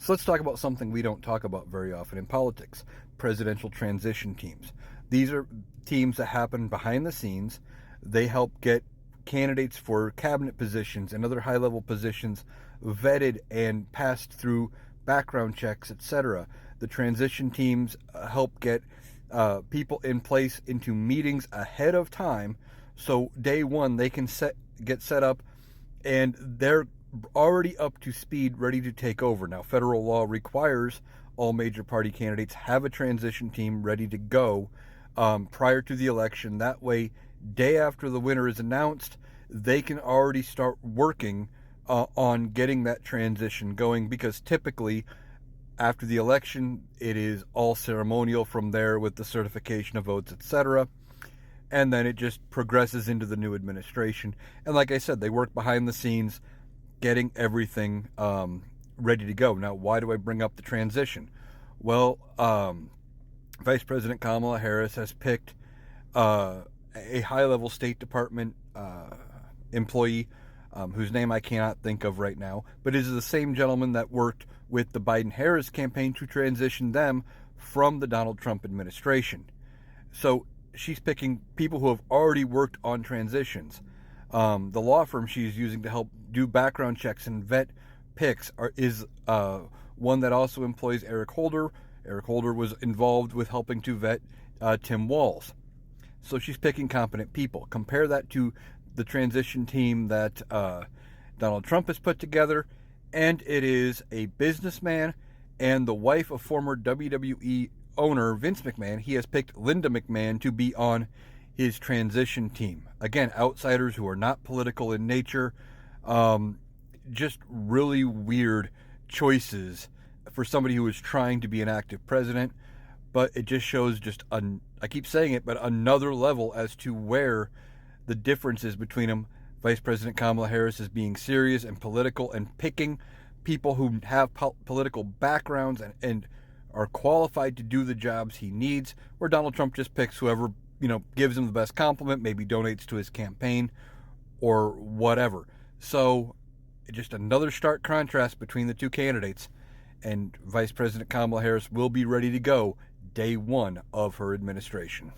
So let's talk about something we don't talk about very often in politics: presidential transition teams. These are teams that happen behind the scenes. They help get candidates for cabinet positions and other high level positions vetted and passed through background checks, etc. The transition teams help get people in place into meetings ahead of time, so day one they can get set up and they're already up to speed, ready to take over. Now, federal law requires all major party candidates have a transition team ready to go prior to the election. That way, day after the winner is announced, they can already start working on getting that transition going, because typically after the election, it is all ceremonial from there with the certification of votes, etc. And then it just progresses into the new administration. And like I said, they work behind the scenes getting everything ready to go. Now, why do I bring up the transition? Well, Vice President Kamala Harris has picked a high-level State Department employee whose name I cannot think of right now, but is the same gentleman that worked with the Biden-Harris campaign to transition them from the Donald Trump administration. So she's picking people who have already worked on transitions. The law firm she's using to help do background checks and vet picks is one that also employs Eric Holder. Eric Holder was involved with helping to vet Tim Walz. So she's picking competent people. Compare that to the transition team that Donald Trump has put together, and it is a businessman and the wife of former WWE owner Vince McMahon. He has picked Linda McMahon to be on his transition team. Again, outsiders who are not political in nature. Just really weird choices for somebody who is trying to be an active president. But it just shows I keep saying it, but another level as to where the difference is between them. Vice President Kamala Harris is being serious and political and picking people who have political backgrounds and are qualified to do the jobs he needs, where Donald Trump just picks whoever, gives him the best compliment, maybe donates to his campaign or whatever. So just another stark contrast between the two candidates, and Vice President Kamala Harris will be ready to go day one of her administration.